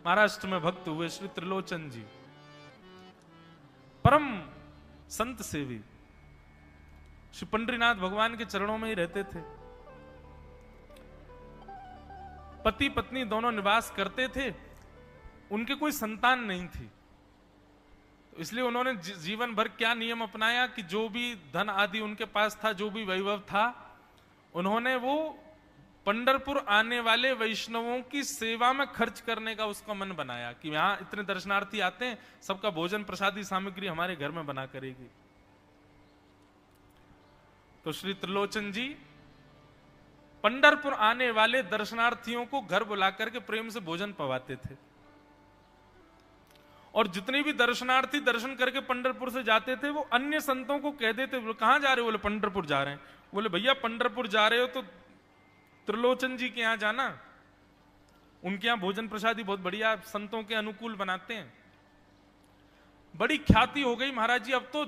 महाराष्ट्र में भक्त हुए श्री त्रिलोचन जी, परम संत सेवी, श्री पंडरीनाथ भगवान के चरणों में ही रहते थे। पति पत्नी दोनों निवास करते थे, उनके कोई संतान नहीं थी, तो इसलिए उन्होंने जीवन भर क्या नियम अपनाया कि जो भी धन आदि उनके पास था, जो भी वैभव था, उन्होंने वो पंढरपुर आने वाले वैष्णवों की सेवा में खर्च करने का उसका मन बनाया कि यहां इतने दर्शनार्थी आते हैं, सबका भोजन प्रसादी सामग्री हमारे घर में बना करेगी। तो श्री त्रिलोचन जी पंढरपुर आने वाले दर्शनार्थियों को घर बुला करके प्रेम से भोजन पवाते थे, और जितने भी दर्शनार्थी दर्शन करके पंढरपुर से जाते थे वो अन्य संतों को कह देते, बोले कहां जा रहे हो? बोले पंढरपुर जा रहे हैं। बोले भैया पंढरपुर जा रहे हो तो त्रिलोचन जी के यहां जाना, उनके यहां भोजन प्रसादी बहुत बढ़िया संतों के अनुकूल बनाते हैं। बड़ी ख्याति हो गई महाराज जी, अब तो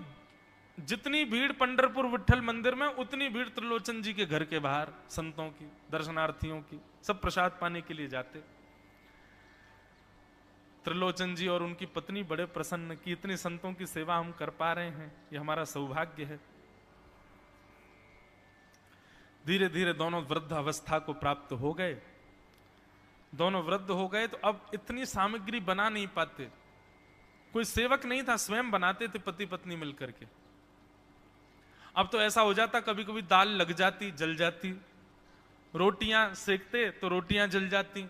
जितनी भीड़ पंढरपुर विठल मंदिर में उतनी भीड़ त्रिलोचन जी के घर के बाहर संतों की, दर्शनार्थियों की, सब प्रसाद पाने के लिए जाते। त्रिलोचन जी और उनकी पत्नी बड़े प्रसन्न कि इतनी संतों की सेवा हम कर पा रहे हैं, ये हमारा सौभाग्य है। धीरे धीरे दोनों वृद्ध अवस्था को प्राप्त हो गए। दोनों वृद्ध हो गए तो अब इतनी सामग्री बना नहीं पाते, कोई सेवक नहीं था, स्वयं बनाते थे पति पत्नी मिलकर के। अब तो ऐसा हो जाता, कभी कभी दाल लग जाती, जल जाती, रोटियां सेकते तो रोटियां जल जाती।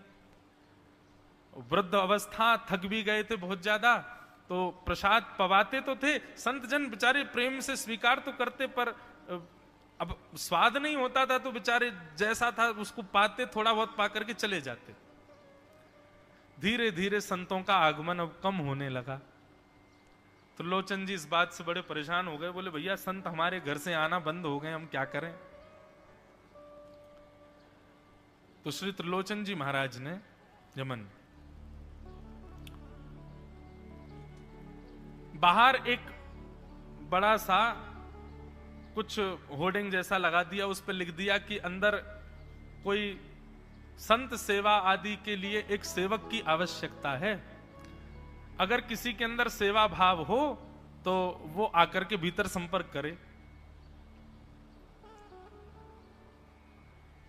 वृद्ध अवस्था, थक भी गए थे बहुत ज्यादा, तो प्रसाद पवाते तो थे, संत जन बेचारे प्रेम से स्वीकार तो करते, पर अब स्वाद नहीं होता था, तो बेचारे जैसा था उसको पाते, थोड़ा बहुत पा करके चले जाते। धीरे धीरे संतों का आगमन अब कम होने लगा। त्रिलोचन जी इस बात से बड़े परेशान हो गए, बोले भैया संत हमारे घर से आना बंद हो गए, हम क्या करें? तो श्री त्रिलोचन जी महाराज ने यमन बाहर एक बड़ा सा कुछ होर्डिंग जैसा लगा दिया, उस पर लिख दिया कि अंदर कोई संत सेवा आदि के लिए एक सेवक की आवश्यकता है, अगर किसी के अंदर सेवा भाव हो तो वो आकर के भीतर संपर्क करे।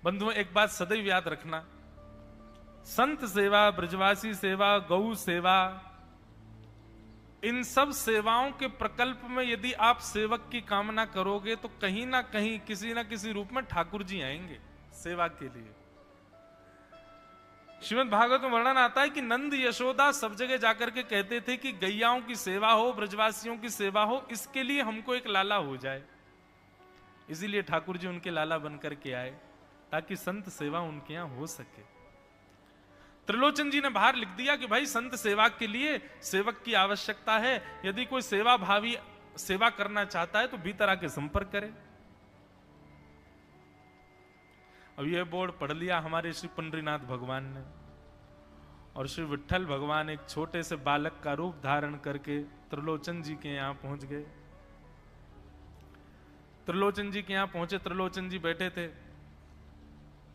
बंधुओं एक बात सदैव याद रखना, संत सेवा, ब्रजवासी सेवा, गौ सेवा, इन सब सेवाओं के प्रकल्प में यदि आप सेवक की कामना करोगे तो कहीं ना कहीं किसी ना किसी रूप में ठाकुर जी आएंगे सेवा के लिए। श्रीमद् भागवत में वर्णन आता है कि नंद यशोदा सब जगह जाकर के कहते थे कि गैयाओं की सेवा हो, ब्रजवासियों की सेवा हो, इसके लिए हमको एक लाला हो जाए। इसीलिए ठाकुर जी उनके लाला बनकर के आए, ताकि संत सेवा उनके यहां हो सके। त्रिलोचन जी ने बाहर लिख दिया कि भाई संत सेवा के लिए सेवक की आवश्यकता है, यदि कोई सेवा भावी सेवा करना चाहता है तो भीतर आके संपर्क करे। अब यह बोर्ड पढ़ लिया हमारे श्री पंडरीनाथ भगवान ने, और श्री विठल भगवान एक छोटे से बालक का रूप धारण करके त्रिलोचन जी के यहां पहुंच गए। त्रिलोचन जी के यहां पहुंचे, त्रिलोचन जी बैठे थे।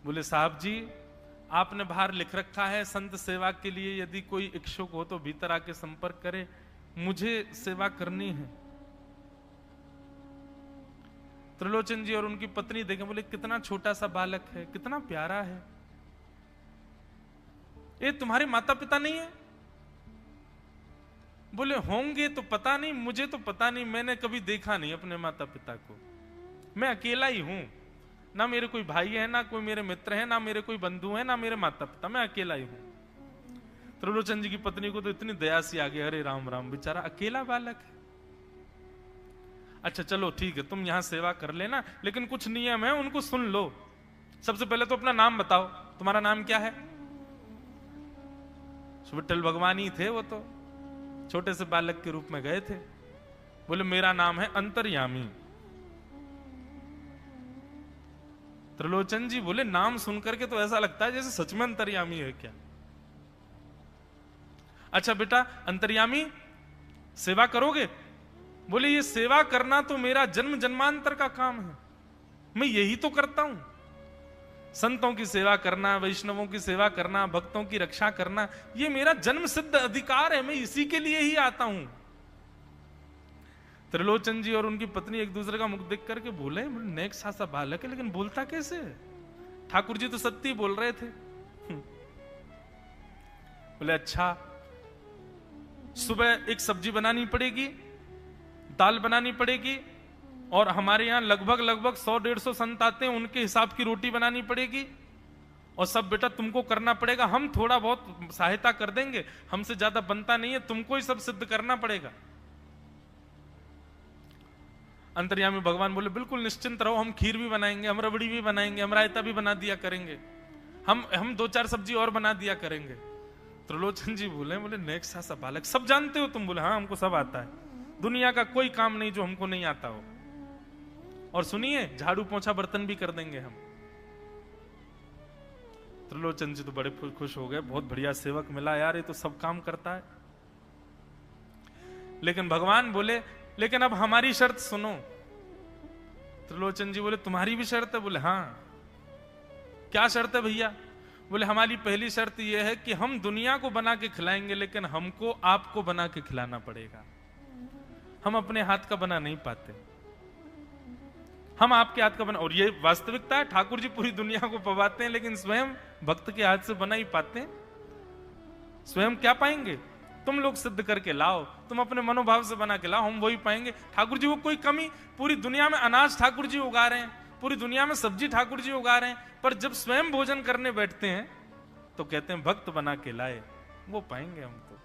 बोले साहब जी, आपने बाहर लिख रखा है संत सेवा के लिए यदि कोई इच्छुक हो तो भीतर आके संपर्क करे, मुझे सेवा करनी है। त्रिलोचन जी और उनकी पत्नी देखें, बोले कितना छोटा सा बालक है, कितना प्यारा है, ये तुम्हारे माता पिता नहीं है? बोले होंगे तो पता नहीं, मुझे तो पता नहीं, मैंने कभी देखा नहीं अपने माता पिता को, मैं अकेला ही हूं, ना मेरे कोई भाई है, ना कोई मेरे मित्र है, ना मेरे कोई बंधु है, ना मेरे माता पिता, मैं अकेला ही हूं। त्रिलोचन जी की पत्नी को तो इतनी दया सी आ गई, अरे राम राम, बेचारा अकेला बालक है। अच्छा चलो ठीक है, तुम यहां सेवा कर लेना, लेकिन कुछ नियम है उनको सुन लो। सबसे पहले तो अपना नाम बताओ, तुम्हारा नाम क्या है? विठल भगवान ही थे, वो तो छोटे से बालक के रूप में गए थे। बोले मेरा नाम है अंतर्यामी। त्रिलोचन जी बोले नाम सुनकर के तो ऐसा लगता है जैसे सच में अंतर्यामी है क्या? अच्छा बेटा अंतर्यामी सेवा करोगे? बोले ये सेवा करना तो मेरा जन्म जन्मांतर का काम है, मैं यही तो करता हूं, संतों की सेवा करना, वैष्णवों की सेवा करना, भक्तों की रक्षा करना, ये मेरा जन्म सिद्ध अधिकार है, मैं इसी के लिए ही आता हूं। त्रिलोचन जी और उनकी पत्नी एक दूसरे का मुख देख करके बोले, नेक सा बालक है लेकिन बोलता कैसे है? ठाकुर जी तो सत्य ही बोल रहे थे। बोले अच्छा, सुबह एक सब्जी बनानी पड़ेगी, दाल बनानी पड़ेगी, और हमारे यहां लगभग 100-150 संत आते हैं, उनके हिसाब की रोटी बनानी पड़ेगी, और सब बेटा तुमको करना पड़ेगा, हम थोड़ा बहुत सहायता कर देंगे, हमसे ज्यादा बनता नहीं है, तुमको ही सब सिद्ध करना पड़ेगा। अंतर्यामी भगवान बोले बिल्कुल निश्चिंत रहो, हम खीर भी बनाएंगे, हम रबड़ी भी बनाएंगे, हम रायता भी बना दिया करेंगे, हम 2-4 सब्जी और बना दिया करेंगे। त्रिलोचन जी बोले नेक सा बालक, सब जानते हो तुम? बोले हाँ हमको सब आता है, दुनिया का कोई काम नहीं जो हमको नहीं आता हो, और सुनिए झाड़ू पोंछा बर्तन भी कर देंगे हम। त्रिलोचन जी तो बड़े खुश हो गए, बहुत बढ़िया सेवक मिला यार, ये तो सब काम करता है। लेकिन भगवान बोले लेकिन अब हमारी शर्त सुनो। त्रिलोचन जी बोले तुम्हारी भी शर्त है? बोले हाँ। क्या शर्त है भैया? बोले हमारी पहली शर्त यह है कि हम दुनिया को बना के खिलाएंगे, लेकिन हमको आपको बना के खिलाना पड़ेगा, हम अपने हाथ का बना नहीं पाते, हम आपके हाथ का बना। और ये वास्तविकता है, ठाकुर जी पूरी दुनिया को पवाते हैं, लेकिन स्वयं भक्त के हाथ से बना ही पाते हैं। स्वयं क्या पाएंगे? तुम लोग सिद्ध करके लाओ, तुम अपने मनोभाव से बना के लाओ, हम वही पाएंगे। ठाकुर जी को कोई कमी, पूरी दुनिया में अनाज ठाकुर जी उगा रहे हैं, पूरी दुनिया में सब्जी ठाकुर जी उगा रहे हैं, पर जब स्वयं भोजन करने बैठते हैं तो कहते हैं भक्त बना के लाए, वो पाएंगे हम तो।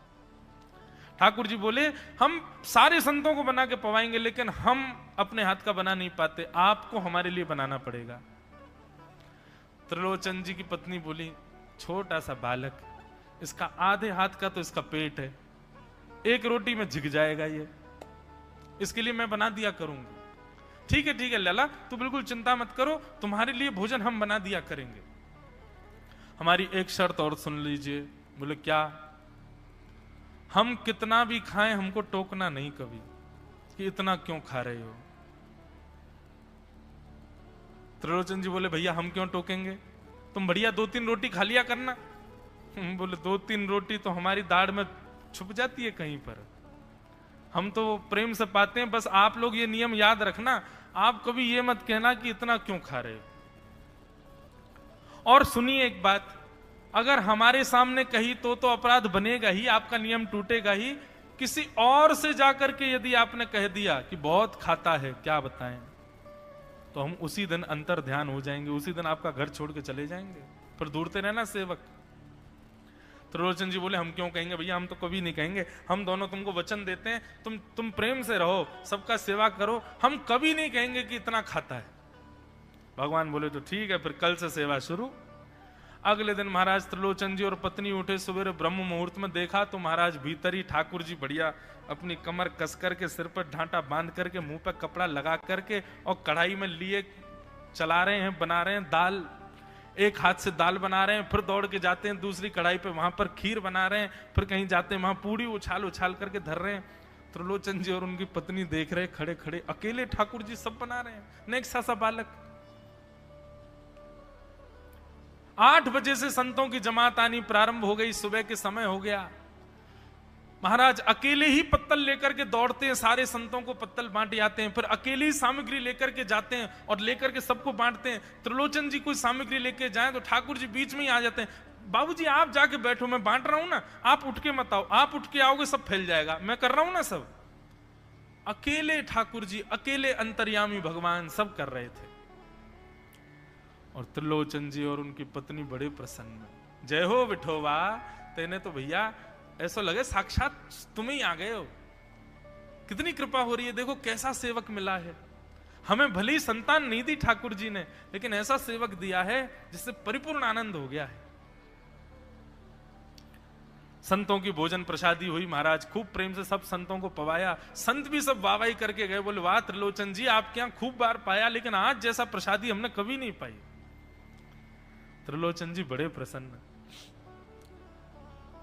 ठाकुर जी बोले हम सारे संतों को बना के पवाएंगे, लेकिन हम अपने हाथ का बना नहीं पाते, आपको हमारे लिए बनाना पड़ेगा। त्रिलोचन जी की पत्नी बोली छोटा सा बालक, इसका आधे हाथ का तो इसका पेट है, एक रोटी में झिक जाएगा ये, इसके लिए मैं बना दिया करूंगी। ठीक है लला, तू बिल्कुल चिंता मत करो, तुम्हारे लिए भोजन हम बना दिया करेंगे। हमारी एक शर्त और सुन लीजिए। बोले क्या? हम कितना भी खाएं हमको टोकना नहीं कभी कि इतना क्यों खा रहे हो। त्रिलोचन जी बोले भैया हम क्यों टोकेंगे, तुम बढ़िया 2-3 रोटी खा लिया करना। बोले 2-3 रोटी तो हमारी दाढ़ में छुप जाती है कहीं पर, हम तो प्रेम से पाते हैं। बस आप लोग ये नियम याद रखना, आप कभी ये मत कहना कि इतना क्यों खा रहे हो। और सुनिए एक बात, अगर हमारे सामने कही तो अपराध बनेगा ही, आपका नियम टूटेगा ही। किसी और से जाकर के यदि आपने कह दिया कि बहुत खाता है, क्या बताएं, तो हम उसी दिन अंतर ध्यान हो जाएंगे, उसी दिन आपका घर छोड़ के चले जाएंगे, पर दूरते रहना सेवक। त्रिलोचन जी बोले हम क्यों कहेंगे भैया, हम तो कभी नहीं कहेंगे, हम दोनों तुमको वचन देते हैं, तुम प्रेम से रहो, सबका सेवा करो, हम कभी नहीं कहेंगे कि इतना खाता है। भगवान बोले तो ठीक है, फिर कल से सेवा शुरू। अगले दिन महाराज त्रिलोचन जी और पत्नी उठे सवेरे ब्रह्म मुहूर्त में, देखा तो महाराज भीतर ही ठाकुर जी बढ़िया अपनी कमर कस करके, सिर पर ढांटा बांध करके, मुंह पर कपड़ा लगा करके, और कढ़ाई में लिए चला रहे हैं, बना रहे हैं दाल। एक हाथ से दाल बना रहे हैं, फिर दौड़ के जाते हैं दूसरी कढ़ाई पे, वहां पर खीर बना रहे हैं, फिर कहीं जाते हैं वहां पूड़ी उछाल उछाल करके धर रहे हैं। त्रिलोचन जी और उनकी पत्नी देख रहे खड़े खड़े, अकेले ठाकुर जी सब बना रहे हैं, नेक सा बालक। 8 बजे से संतों की जमात आनी प्रारंभ हो गई, सुबह के समय हो गया। महाराज अकेले ही पत्तल लेकर के दौड़ते हैं, सारे संतों को पत्तल बांटे आते हैं, फिर अकेले ही सामग्री लेकर के जाते हैं और लेकर के सबको बांटते हैं। त्रिलोचन जी कोई सामग्री लेके जाएं तो ठाकुर जी बीच में ही आ जाते हैं, बाबूजी आप जाके बैठो, मैं बांट रहा हूं ना, आप उठ के मत आओ, आप उठ के आओगे सब फैल जाएगा, मैं कर रहा हूं ना सब। अकेले ठाकुर जी, अकेले अंतर्यामी भगवान सब कर रहे थे। और त्रिलोचन जी और उनकी पत्नी बड़े प्रसन्न, जय हो विठोबा, तेने तो भैया ऐसा लगे साक्षात तुम ही आ गए हो, कितनी कृपा हो रही है, देखो कैसा सेवक मिला है हमें। भले ही संतान नहीं दी ठाकुर जी ने, लेकिन ऐसा सेवक दिया है जिससे परिपूर्ण आनंद हो गया है। संतों की भोजन प्रसादी हुई, महाराज खूब प्रेम से सब संतों को पवाया। संत भी सब वाहवाही करके गए, बोले वाह त्रिलोचन जी आपके यहां खूब बार पाया, लेकिन आज जैसा प्रसादी हमने कभी नहीं पाई। त्रिलोचन जी बड़े प्रसन्न।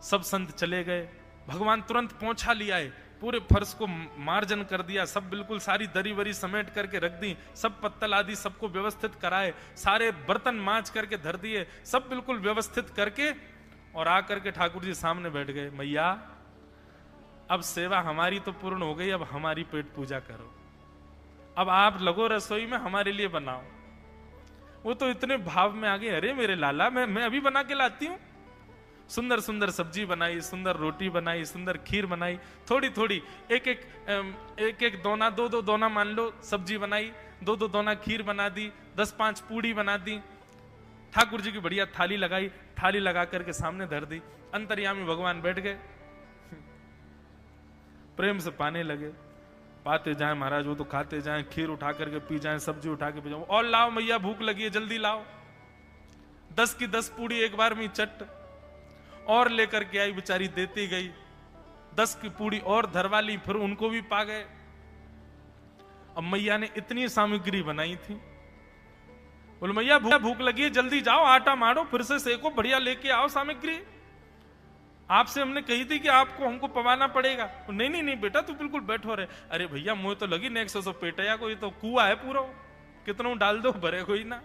सब संत चले गए, भगवान तुरंत पोंछा लिया है, पूरे फर्श को मार्जन कर दिया, सब बिल्कुल सारी दरी वरी समेट करके रख दी, सब पत्तल आदि सबको व्यवस्थित कराए, सारे बर्तन मांज करके धर दिए, सब बिल्कुल व्यवस्थित करके, और आकर के ठाकुर जी सामने बैठ गए। मैया अब सेवा हमारी तो पूर्ण हो गई, अब हमारी पेट पूजा करो, अब आप लगो रसोई में, हमारे लिए बनाओ। वो तो इतने भाव में आ गए, अरे मेरे लाला मैं अभी बना के लाती हूं। सुंदर सुंदर सब्जी बनाई, सुंदर रोटी बनाई, सुंदर खीर बनाई, थोड़ी थोड़ी एक एक दोना, दो दोना मान लो सब्जी बनाई, दो दोना खीर बना दी, 10-5 पूड़ी बना दी, ठाकुर जी की बढ़िया थाली लगाई, थाली लगा करके सामने धर दी। अंतर्यामी भगवान बैठ गए, प्रेम से पाने लगे, पाते जाए महाराज, वो तो खाते जाए, खीर उठा करके पी जाए, सब्जी उठा के पी जाए, और लाओ मैया भूख लगी है, जल्दी लाओ। 10 की 10 पूड़ी एक बार में चट और लेकर के आई, बेचारी देती गई, 10 की पूड़ी और धरवा ली, फिर उनको भी पा गए। अब मैया ने इतनी सामग्री बनाई थी, बोले मैया भूख लगी है, जल्दी जाओ, आटा मारो, फिर से सेको, बढ़िया लेके आओ सामग्री, आपसे हमने कही थी कि आपको हमको पवाना पड़ेगा। नहीं नहीं नहीं बेटा, तू बिल्कुल बैठो रहे। अरे भैया मुझे तो लगी नेक्स्ट सौ पेटया को, ये तो कुआ है पूरा, कितना डाल दो भरे कोई ना।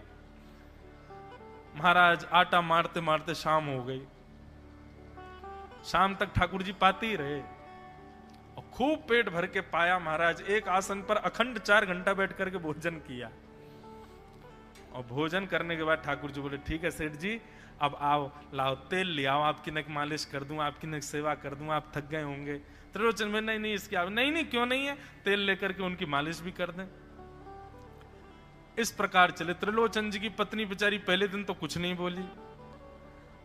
महाराज आटा मारते मारते शाम हो गई, शाम तक ठाकुर जी पाते ही रहे, और खूब पेट भर के पाया। महाराज एक आसन पर अखंड 4 घंटा बैठ करके भोजन किया, और भोजन करने के बाद ठाकुर जी बोले ठीक है सेठ जी, अब आओ, लाओ तेल ले आओ, आपकी नक मालिश कर दूं, आपकी नक सेवा कर दूं, आप थक गए होंगे। त्रिलोचन में नहीं नहीं इसकी नहीं नहीं क्यों नहीं है, तेल लेकर के उनकी मालिश भी कर दें। इस प्रकार चले। त्रिलोचन जी की पत्नी बेचारी पहले दिन तो कुछ नहीं बोली,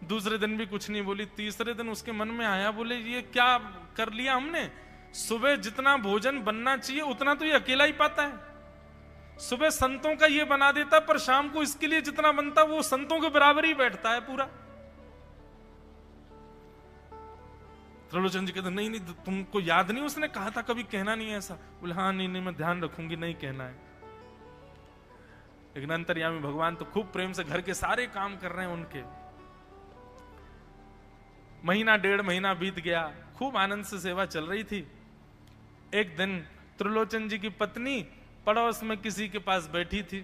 दूसरे दिन भी कुछ नहीं बोली, तीसरे दिन उसके मन में आया, बोले ये क्या कर लिया हमने, सुबह जितना भोजन बनना चाहिए उतना तो ये अकेला ही पाता है, सुबह संतों का ये बना देता, पर शाम को इसके लिए जितना बनता वो संतों के बराबर ही बैठता है पूरा। त्रिलोचन जी कहते नहीं नहीं तुमको याद नहीं उसने कहा था कभी कहना नहीं है ऐसा। बोले हाँ नहीं नहीं मैं ध्यान रखूंगी, नहीं कहना है। लेकिन अंतर्यामी भगवान तो खूब प्रेम से घर के सारे काम कर रहे हैं उनके। महीना 1.5 महीना बीत गया, खूब आनंद से सेवा चल रही थी। एक दिन त्रिलोचन जी की पत्नी पड़ोस में किसी के पास बैठी थी,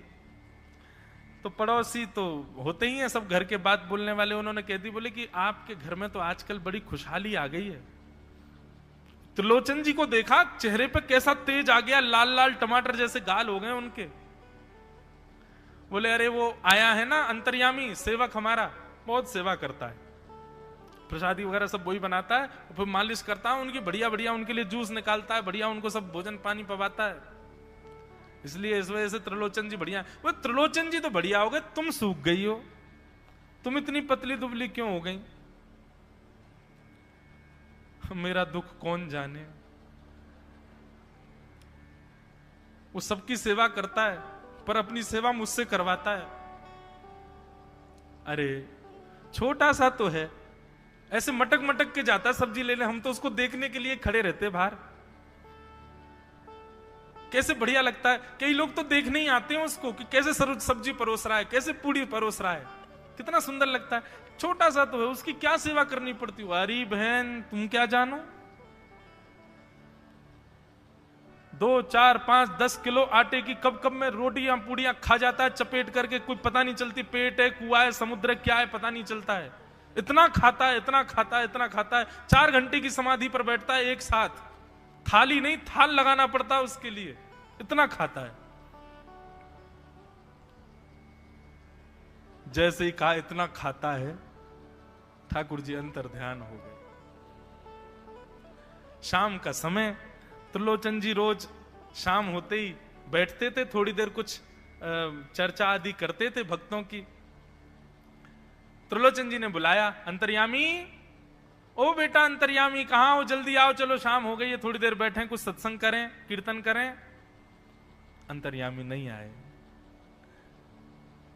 तो पड़ोसी तो होते ही हैं सब घर के बात बोलने वाले, उन्होंने कह दी, बोले कि आपके घर में तो आजकल बड़ी खुशहाली आ गई है। त्रिलोचन जी को देखा, चेहरे पे कैसा तेज आ गया, लाल लाल टमाटर जैसे गाल हो गए उनके। बोले अरे वो आया है ना अंतर्यामी सेवक हमारा, बहुत सेवा करता है, प्रसादी वगैरह सब वही बनाता है, फिर मालिश करता है उनकी, बढ़िया बढ़िया उनके लिए जूस निकालता है, बढ़िया उनको सब भोजन पानी पवाता है, इसलिए इस वजह से त्रिलोचन जी बढ़िया। वो त्रिलोचन जी तो बढ़िया हो गए, तुम सूख गई हो, तुम इतनी पतली दुबली क्यों हो गई, मेरा दुख कौन जाने। वो सबकी सेवा करता है पर अपनी सेवा मुझसे करवाता है। अरे छोटा सा तो है, ऐसे मटक मटक के जाता सब्जी लेने, हम तो उसको देखने के लिए खड़े रहते बाहर, कैसे बढ़िया लगता है। कई लोग तो देखने ही आते हैं उसको कि कैसे सब्जी परोस रहा है, कैसे पूड़ी परोस रहा है, कितना सुंदर लगता है। छोटा सा तो है, उसकी क्या सेवा करनी पड़ती है। अरे बहन तुम क्या जानो, 2, 4, 5, 10 किलो आटे की कब कब में रोटियां पूड़ियां खा जाता है चपेट करके, कुछ पता नहीं चलती, पेट है कुआ है समुद्र क्या है पता नहीं चलता है, इतना खाता है इतना खाता है इतना खाता है। 4 घंटे की समाधि पर बैठता है एक साथ, थाली नहीं थाल लगाना पड़ता है उसके लिए, इतना खाता है। जैसे ही कहा इतना खाता है, ठाकुर जी अंतर ध्यान हो गए। शाम का समय, त्रिलोचन जी रोज शाम होते ही बैठते थे, थोड़ी देर कुछ चर्चा आदि करते थे भक्तों की। त्रिलोचन जी ने बुलाया, अंतर्यामी, ओ बेटा अंतर्यामी कहां हो, जल्दी आओ, चलो शाम हो गई है, थोड़ी देर बैठे कुछ सत्संग करें कीर्तन करें। अंतर्यामी नहीं आए,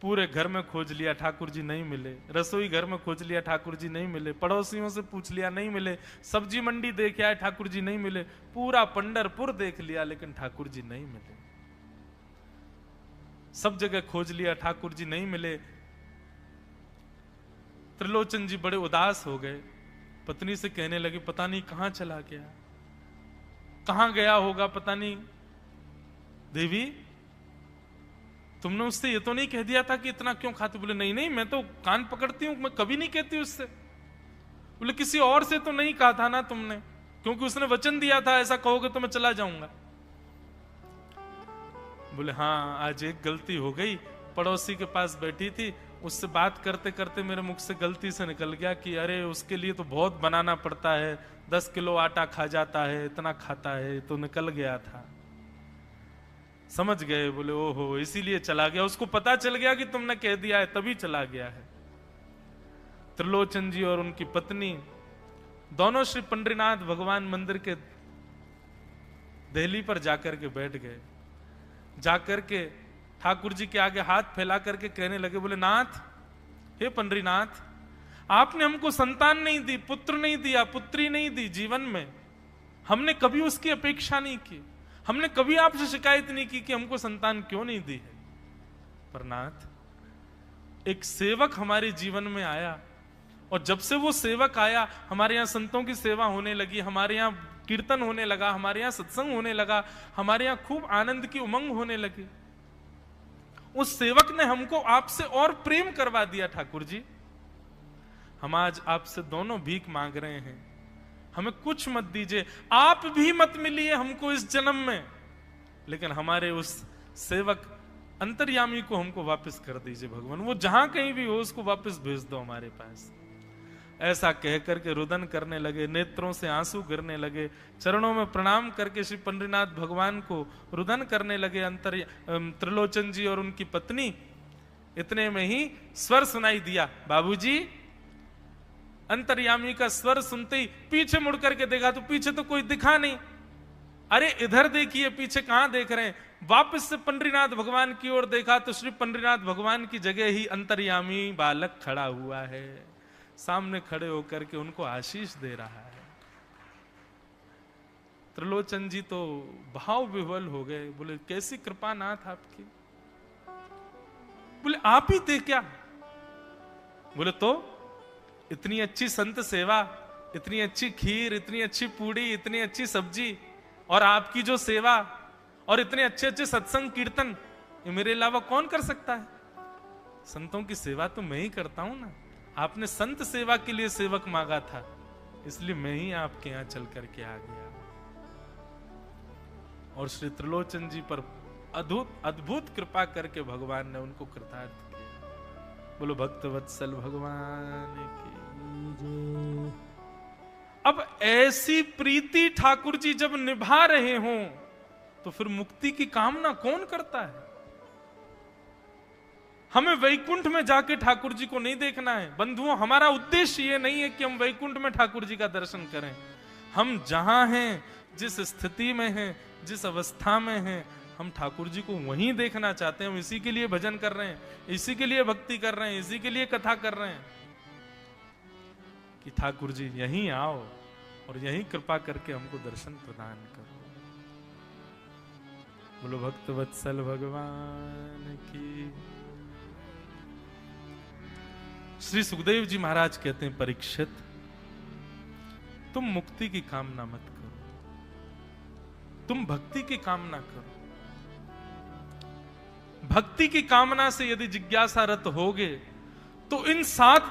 पूरे घर में खोज लिया ठाकुर जी नहीं मिले, रसोई घर में खोज लिया ठाकुर जी नहीं मिले, पड़ोसियों से पूछ लिया नहीं मिले, सब्जी मंडी देख आए ठाकुर जी नहीं मिले, पूरा पंढरपुर देख लिया लेकिन ठाकुर जी नहीं मिले, सब जगह खोज लिया ठाकुर जी नहीं मिले। त्रिलोचन जी बड़े उदास हो गए, पत्नी से कहने लगे पता नहीं कहां चला गया। कहां गया होगा पता नहीं। देवी तुमने उससे ये तो नहीं कह दिया था कि इतना क्यों खाते? बोले नहीं नहीं, मैं तो कान पकड़ती हूं, मैं कभी नहीं कहती उससे। बोले किसी और से तो नहीं कहा था ना तुमने, क्योंकि उसने वचन दिया था ऐसा कहोगे तो मैं चला जाऊंगा। बोले हाँ, आज एक गलती हो गई। पड़ोसी के पास बैठी थी, उससे बात करते करते मेरे मुख से गलती से निकल गया कि अरे उसके लिए तो बहुत बनाना पड़ता है, 10 किलो आटा खा जाता है, इतना खाता है, तो निकल गया था। समझ गए? बोले ओहो, इसीलिए चला गया, उसको पता चल गया कि तुमने कह दिया है तभी चला गया है। त्रिलोचन जी और उनकी पत्नी दोनों श्री पंडरीनाथ भगवान मंदिर के देहली पर जाकर के बैठ गए। जाकर के ठाकुर जी के आगे हाथ फैला करके कहने लगे, बोले नाथ, हे पंडरीनाथ, आपने हमको संतान नहीं दी, पुत्र नहीं दिया, पुत्री नहीं दी जीवन में, हमने कभी उसकी अपेक्षा नहीं की, हमने कभी आपसे शिकायत नहीं की कि हमको संतान क्यों नहीं दी है। पर नाथ, एक सेवक हमारे जीवन में आया, और जब से वो सेवक आया हमारे यहाँ संतों की सेवा होने लगी, हमारे यहाँ कीर्तन होने लगा, हमारे यहाँ सत्संग होने लगा, हमारे यहाँ खूब आनंद की उमंग होने लगी। उस सेवक ने हमको आपसे और प्रेम करवा दिया। ठाकुर जी, हम आज आपसे दोनों भीख मांग रहे हैं, हमें कुछ मत दीजिए, आप भी मत मिलिए हमको इस जन्म में, लेकिन हमारे उस सेवक अंतर्यामी को हमको वापस कर दीजिए भगवान, वो जहां कहीं भी हो उसको वापस भेज दो हमारे पास। ऐसा कहकर के रुदन करने लगे, नेत्रों से आंसू गिरने लगे, चरणों में प्रणाम करके श्री पंडरीनाथ भगवान को रुदन करने लगे त्रिलोचन जी और उनकी पत्नी। इतने में ही स्वर सुनाई दिया, बाबूजी। अंतर्यामी का स्वर सुनते ही पीछे मुड़ करके देखा तो पीछे तो कोई दिखा नहीं। अरे इधर देखिए, पीछे कहां देख रहे हैं? वापस से पंडरीनाथ भगवान की ओर देखा तो श्री पंडरीनाथ भगवान की जगह ही अंतर्यामी बालक खड़ा हुआ है, सामने खड़े होकर के उनको आशीष दे रहा है। त्रिलोचन जी तो भाव विह्वल हो गए, बोले कैसी कृपा नाथ आपकी। बोले आप ही थे क्या? बोले तो इतनी अच्छी संत सेवा, इतनी अच्छी खीर, इतनी अच्छी पूड़ी, इतनी अच्छी सब्जी, और आपकी जो सेवा, और इतने अच्छे अच्छे सत्संग कीर्तन, ये मेरे अलावा कौन कर सकता है? संतों की सेवा तो मैं ही करता हूं ना। आपने संत सेवा के लिए सेवक मांगा था, इसलिए मैं ही आपके यहां चल करके आ गया। और श्री त्रिलोचन जी पर अद्भुत कृपा करके भगवान ने उनको कृतार्थ किया। बोलो भक्त वत्सल भगवान की जय। अब ऐसी प्रीति ठाकुर जी जब निभा रहे हों तो फिर मुक्ति की कामना कौन करता है? हमें वैकुंठ में जाके ठाकुर जी को नहीं देखना है बंधुओं। हमारा उद्देश्य ये नहीं है कि हम वैकुंठ में ठाकुर जी का दर्शन करें। हम जहां हैं, जिस स्थिति में हैं, जिस अवस्था में हैं, हम ठाकुर जी को वहीं देखना चाहते हैं। हम इसी के लिए भजन कर रहे हैं, इसी के लिए भक्ति कर रहे हैं, इसी के लिए कथा कर रहे हैं कि ठाकुर जी यहीं आओ और यहीं कृपा करके हमको दर्शन प्रदान करो। बोलो भक्त वत्सल भगवान की। श्री सुखदेव जी महाराज कहते हैं, परीक्षित तुम मुक्ति की कामना मत करो, तुम भक्ति की कामना करो। भक्ति की कामना से यदि जिज्ञासा रत होगे तो इन 7